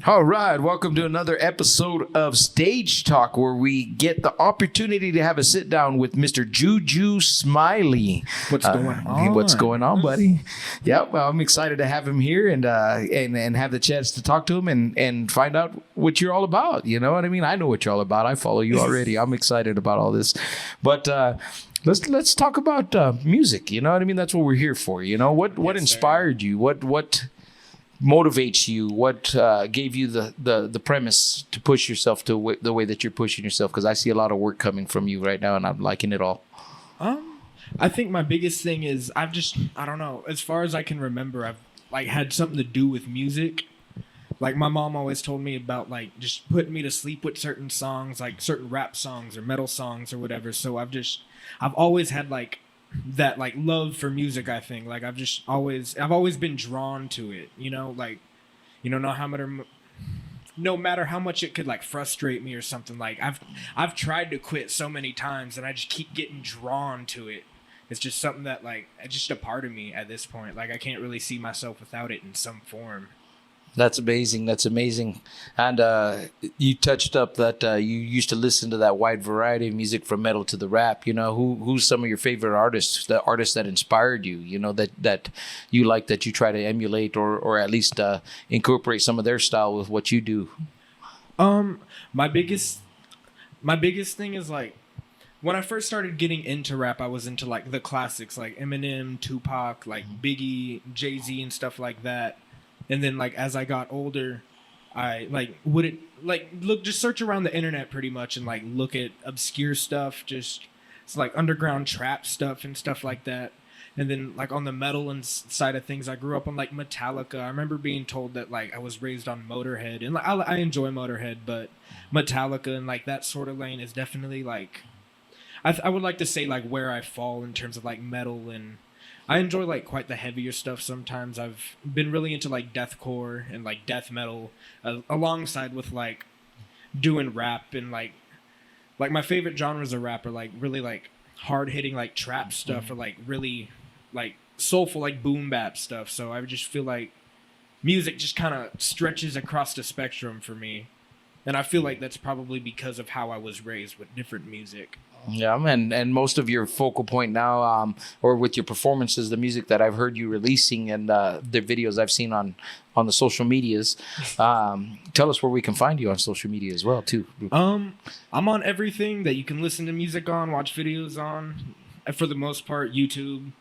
All right, welcome to another episode of Stage Talk, where we get the opportunity to have a sit down with Mr. JuJu Smiley. What's going on? What's going on, buddy? Yeah, well, I'm excited to have him here and have the chance to talk to him and find out what you're all about. You know what I mean? I know what you're all about. I follow you already. I'm excited about all this, but. Let's talk about music. You know what I mean? That's what we're here for. You know what inspired you? What motivates you? What gave you the premise to push yourself to the way that you're pushing yourself? Because I see a lot of work coming from you right now, and I'm liking it all. I think my biggest thing is I don't know. As far as I can remember, I've had something to do with music. Like my mom always told me about just putting me to sleep with certain songs, like certain rap songs or metal songs or whatever. So I've always had that love for music. I think I've always been drawn to it. No matter how much it could frustrate me or something. I've tried to quit so many times and I just keep getting drawn to it. It's just something that it's just a part of me at this point. I can't really see myself without it in some form. That's amazing. That's amazing. And you touched up that you used to listen to that wide variety of music from metal to the rap. You know, who's some of your favorite artists, the artists that inspired you, you know, that you like, that you try to emulate or at least incorporate some of their style with what you do? My biggest thing is when I first started getting into rap, I was into the classics like Eminem, Tupac, Biggie, Jay-Z and stuff like that. And then as I got older, I just search around the internet pretty much and look at obscure stuff, just it's underground trap stuff and stuff like that. And then on the metal and side of things, I grew up on Metallica. I remember being told that I was raised on Motorhead, and I enjoy Motorhead, but Metallica and that sort of lane is definitely I would like to say where I fall in terms of metal, and I enjoy my the heavier stuff sometimes. I've been really into deathcore and death metal alongside with doing rap, and my favorite genres of rap are really hard hitting trap stuff, or really soulful boom bap stuff. So I just feel music just kind of stretches across the spectrum for me, and I feel that's probably because of how I was raised with different music. Yeah, and most of your focal point now, or with your performances, the music that I've heard you releasing and the videos I've seen on the social medias. Tell us where we can find you on social media as well, too. I'm on everything that you can listen to music on, watch videos on. For the most part, YouTube,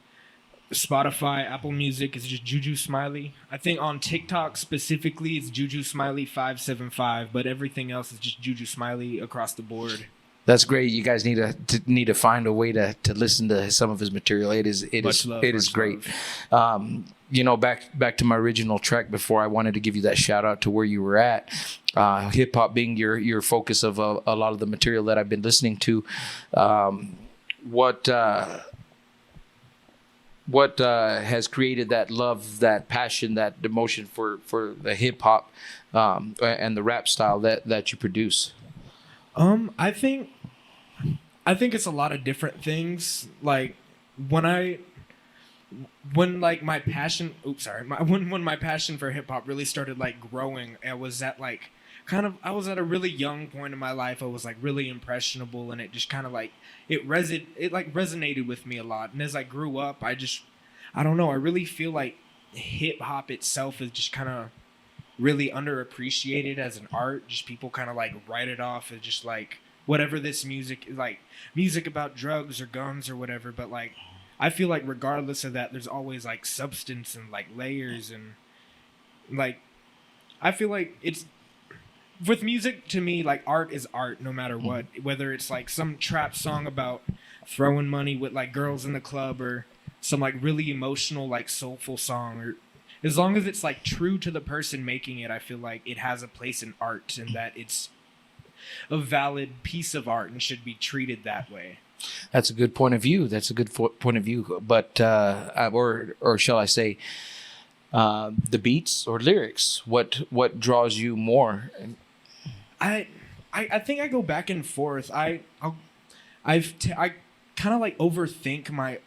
Spotify, Apple Music is just JuJu Smiley. I think on TikTok specifically, it's JuJu Smiley 575, but everything else is just JuJu Smiley across the board. That's great. You guys need to find a way to listen to some of his material. It is great. Back to my original track before, I wanted to give you that shout out to where you were at. Hip hop being your focus of a lot of the material that I've been listening to. What has created that love, that passion, that emotion for the hip hop and the rap style that you produce? I think it's a lot of different things. When my passion, when my passion for hip hop really started growing, I was at I was at a really young point in my life. I was really impressionable, and it just kind of resonated with me a lot. And as I grew up, I don't know, I really feel hip hop itself is just kind of really underappreciated as an art. Just people kind of write it off as just whatever this music is, music about drugs or guns or whatever. But I feel regardless of that, there's always substance and layers, and I feel it's with music, to me, art is art no matter what. Whether it's some trap song about throwing money with girls in the club, or some really emotional soulful song, or as long as it's true to the person making it, I feel it has a place in art, and that it's a valid piece of art and should be treated that way. That's a good point of view. Point of view. But or shall I say, the beats or lyrics? What draws you more? I think I go back and forth. I kind of overthink my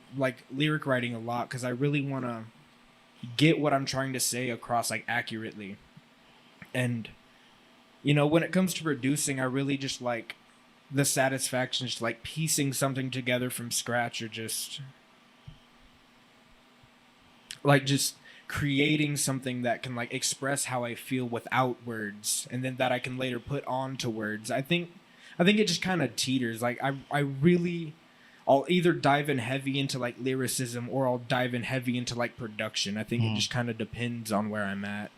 lyric writing a lot, because I really want to get what I'm trying to say across accurately. And when it comes to producing, I really just like the satisfaction, just like piecing something together from scratch, or just creating something that can like express how I feel without words, and then that I can later put onto words. I think it just kind of teeters. Like I'll either dive in heavy into like lyricism, or I'll dive in heavy into like production. I think it just kind of depends on where I'm at.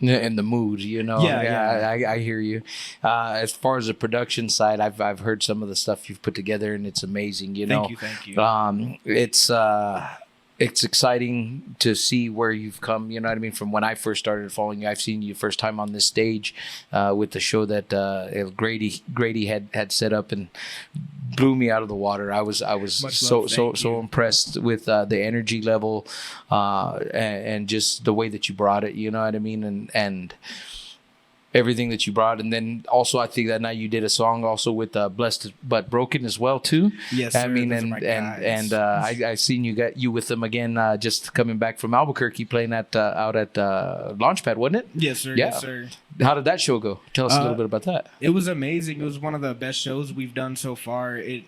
In the mood, Yeah. I hear you. As far as the production side, I've heard some of the stuff you've put together, and it's amazing. Thank you. It's exciting to see where you've come. You know what I mean? From when I first started following you, I've seen you first time on this stage with the show that Grady had set up, and blew me out of the water. I was so impressed with the energy level and just the way that you brought it. You know what I mean? And everything that you brought. And then also I think that night you did a song also with Blessed But Broken as well too. Yes, I sir. mean, Those are my guys. I seen you with them again just coming back from Albuquerque, playing out at Launchpad, wasn't it? Yes, sir. Yeah. Yes, sir. How did that show go? Tell us a little bit about that. It was amazing. It was one of the best shows we've done so far. It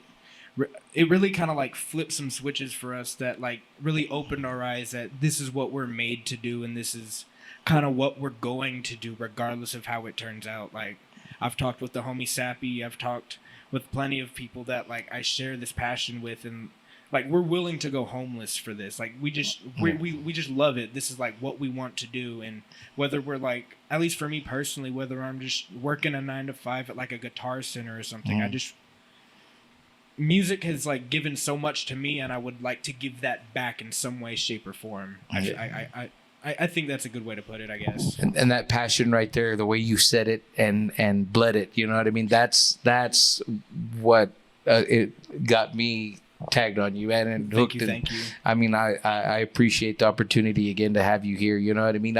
really kind of like flipped some switches for us that like really opened our eyes that this is what we're made to do, and this is kind of what we're going to do regardless of how it turns out. Like, I've talked with the homie Sappy, I've talked with plenty of people that like I share this passion with, and like we're willing to go homeless for this. Like we just love it. This is like what we want to do. And whether we're like, at least for me personally, whether I'm just working a 9-to-5 at like a Guitar Center or something, music has like given so much to me, and I would like to give that back in some way, shape, or form. I think that's a good way to put it, I guess. And that passion right there, the way you said it and bled it, you know what I mean? That's what it got me tagged on you, man, and hooked. Thank you. I mean, I appreciate the opportunity again to have you here. You know what I mean?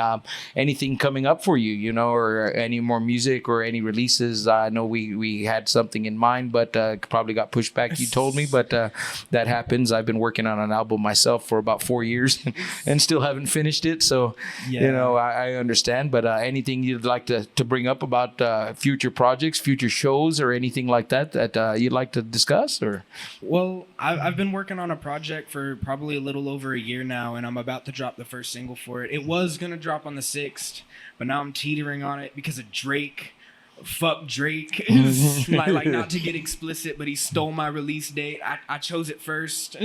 Anything coming up for you, or any more music or any releases? I know we had something in mind, but probably got pushed back. You told me, but that happens. I've been working on an album myself for about 4 years and still haven't finished it. So, I understand. But anything you'd like to bring up about future projects, future shows, or anything like that you'd like to discuss? Or well, I've been working on a project for probably a little over a year now, and I'm about to drop the first single for it. It was going to drop on the 6th, but now I'm teetering on it because of Drake. Fuck Drake. like not to get explicit, but he stole my release date. I chose it first.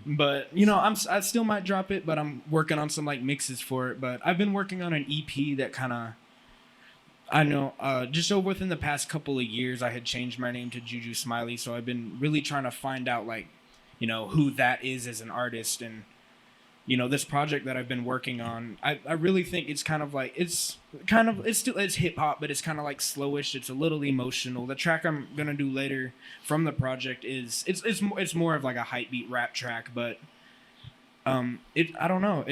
But, I still might drop it, but I'm working on some like mixes for it. But I've been working on an EP that kind of, I know, just over within the past couple of years, I had changed my name to JuJu Smiley, so I've been really trying to find out, like, who that is as an artist, and, this project that I've been working on, I really think it's kind of like, it's hip hop, but it's kind of like slowish, it's a little emotional. The track I'm gonna do later from the project it's more of like a hype beat rap track, but, I don't know,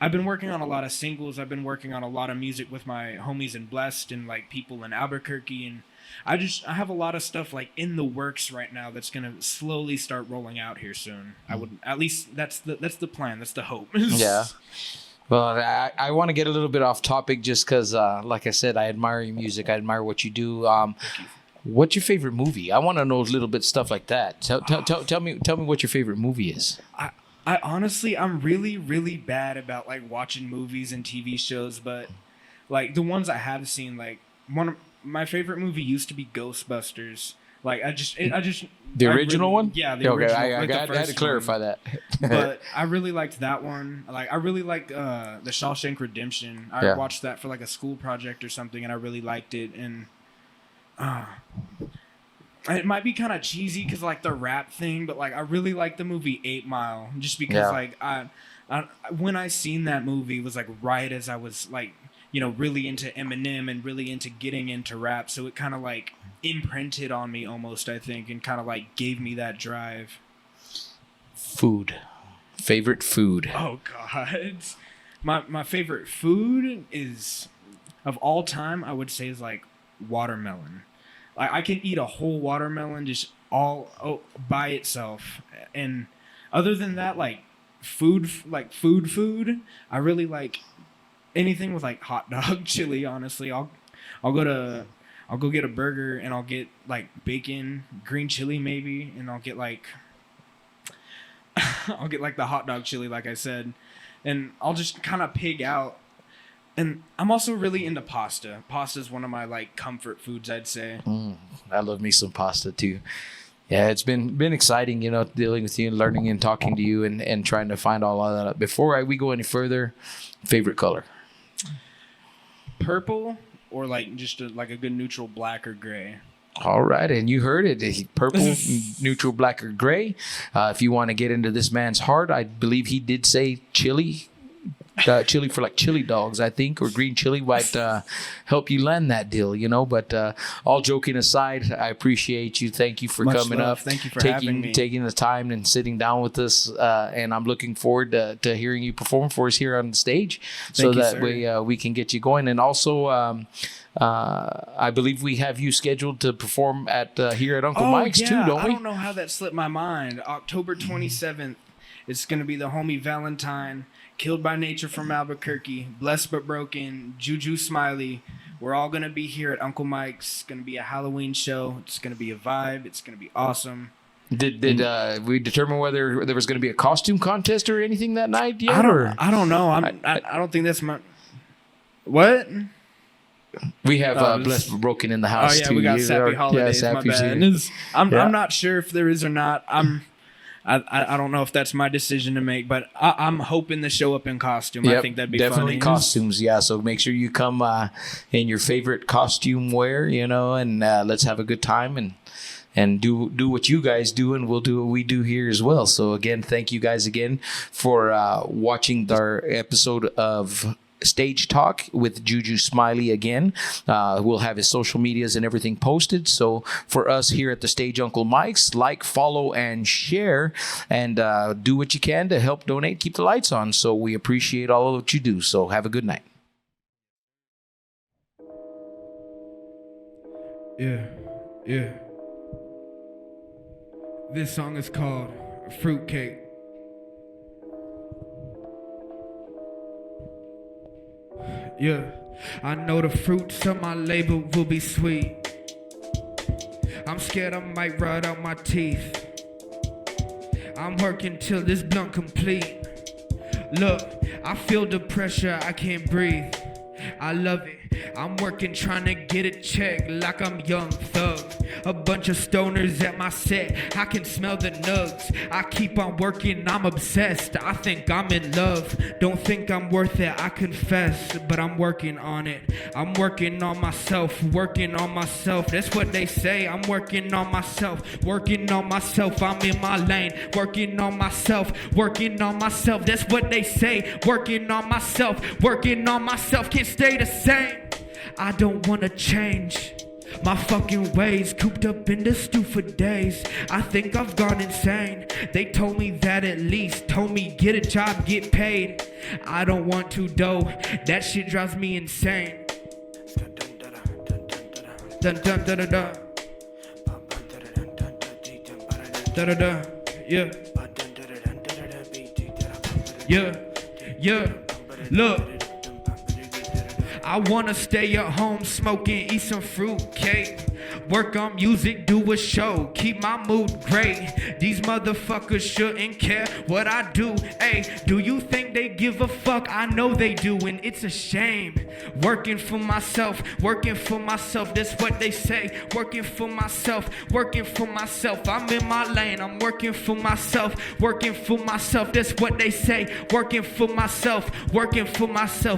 I've been working on a lot of singles. I've been working on a lot of music with my homies in Blessed and like people in Albuquerque, and I have a lot of stuff like in the works right now that's gonna slowly start rolling out here soon. I would, at least that's the plan. That's the hope. Yeah. Well, I want to get a little bit off topic just because, like I said, I admire your music. I admire what you do. What's your favorite movie? I want to know a little bit stuff like that. Tell me what your favorite movie is. I honestly, I'm really, really bad about like watching movies and TV shows, but like the ones I have seen, like one of my favorite movie used to be Ghostbusters. Like the original one? Yeah, the original. I had to clarify that. But I really liked that one. Like I really liked the Shawshank Redemption. I watched that for like a school project or something, and I really liked it. And it might be kind of cheesy because like the rap thing, but like I really like the movie 8 Mile just because like I when I seen that movie it was like right as I was like really into Eminem and really into getting into rap, so it kind of like imprinted on me almost, I think, and kind of like gave me that drive. Favorite food. Oh God, my favorite food is of all time, I would say, is like watermelon. Like I can eat a whole watermelon just by itself, and other than that, like food, I really like anything with like hot dog chili. Honestly, I'll go get a burger and I'll get like bacon, green chili maybe, and I'll get like the hot dog chili, like I said, and I'll just kind of pig out. And I'm also really into pasta. Pasta is one of my like comfort foods, I'd say. I love me some pasta too. Yeah, it's been exciting, dealing with you and learning and talking to you and trying to find all of that. Before we go any further, favorite color? Purple, or like just like a good neutral black or gray. All right, and you heard it. Purple, neutral, black, or gray. If you want to get into this man's heart, I believe he did say chili. Chili for like chili dogs, I think, or green chili might help you land that deal, But all joking aside, I appreciate you. Thank you for coming up. Thank you for having me. Taking the time and sitting down with us. And I'm looking forward to hearing you perform for us here on the stage, we can get you going. And also, I believe we have you scheduled to perform at here at Uncle Mike's too, don't we? I don't know how that slipped my mind. October 27th, it's going to be the homie Valentine. Killed by Nature from Albuquerque, Blessed but Broken, JuJu Smiley. We're all going to be here at Uncle Mike's. It's going to be a Halloween show. It's going to be a vibe. It's going to be awesome. Did we determine whether there was going to be a costume contest or anything that night yet? I don't know. I don't think that's my... What? We have Blessed but Broken in the house too. We got Sappy Holidays. My bad. I'm not sure if there is or not. I don't know if that's my decision to make, but I'm hoping to show up in costume. I think that'd be definitely funny. Costumes, yeah. So make sure you come in your favorite costume wear, and let's have a good time and do what you guys do, and we'll do what we do here as well. So again, thank you guys again for watching our episode of Stage Talk with JuJu Smiley again. We'll have his social medias and everything posted. So for us here at the Stage Uncle Mike's, like, follow, and share, and do what you can to help donate, keep the lights on. So we appreciate all of what you do. So have a good night. Yeah. This song is called Fruitcake. Yeah, I know the fruits of my labor will be sweet. I'm scared I might rot out my teeth. I'm working till this blunt complete. Look, I feel the pressure, I can't breathe. I love it. I'm working trying to get it checked like I'm Young Thug. A bunch of stoners at my set, I can smell the nugs. I keep on working, I'm obsessed. I think I'm in love. Don't think I'm worth it, I confess. But I'm working on it. I'm working on myself, working on myself. That's what they say, I'm working on myself. Working on myself, I'm in my lane. Working on myself, working on myself. That's what they say, working on myself. Working on myself, can't stay the same. I don't wanna change my fucking ways, cooped up in the stew for days. I think I've gone insane. They told me that at least, told me get a job, get paid. I don't want to though, that shit drives me insane. Dun dun dun dun dun. Da da da, yeah. Yeah, look. I wanna stay at home smoking, eat some fruitcake. Work on music, do a show, keep my mood great. These motherfuckers shouldn't care what I do. Hey, do you think they give a fuck? I know they do, and it's a shame. Working for myself, that's what they say. Working for myself, I'm in my lane. I'm working for myself, that's what they say. Working for myself,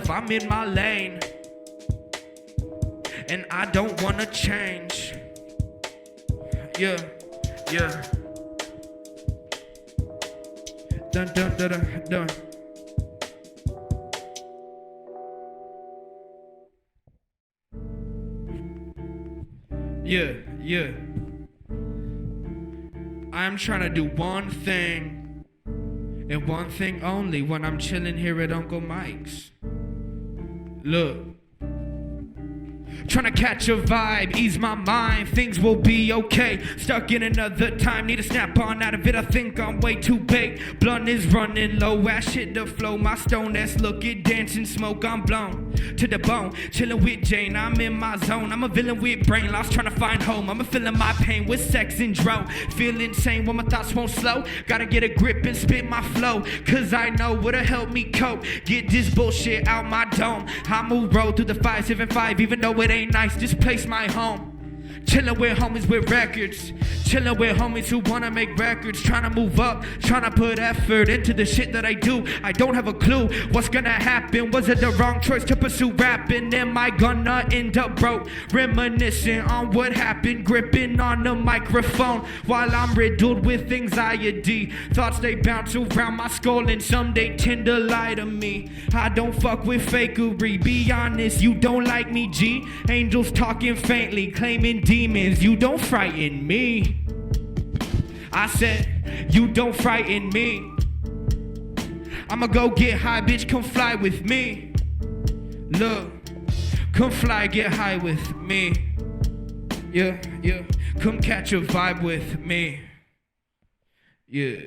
I'm in my lane. And I don't wanna change. Yeah. Dun dun dun dun dun. Yeah. I'm trying to do one thing, and one thing only, when I'm chilling here at Uncle Mike's. Look. Tryna catch a vibe, ease my mind, things will be okay. Stuck in another time, need to snap on out of it. I think I'm way too baked. Blunt is running low, ash hit the flow. My stone ass look it, dancing smoke, I'm blown to the bone. Chilling with Jane, I'm in my zone. I'm a villain with brain loss, trying to find home. I'm a feeling my pain with sex and drone. Feel insane when my thoughts won't slow. Gotta get a grip and spit my flow, cause I know what'll help me cope. Get this bullshit out my dome. I'ma roll through the 575, even though it ain't nice, this place my home. Chillin' with homies with records, chillin' with homies who wanna make records. Tryna move up, tryna put effort into the shit that I do. I don't have a clue what's gonna happen. Was it the wrong choice to pursue rapping? Am I gonna end up broke? Reminiscing on what happened, gripping on the microphone while I'm riddled with anxiety. Thoughts they bounce around my skull and some they tend to lie to me. I don't fuck with fakery, be honest, you don't like me, G. Angels talking faintly, claiming demons, you don't frighten me. I said, you don't frighten me. I'ma go get high, bitch, come fly with me. Look, come fly, get high with me. Yeah, come catch a vibe with me. Yeah.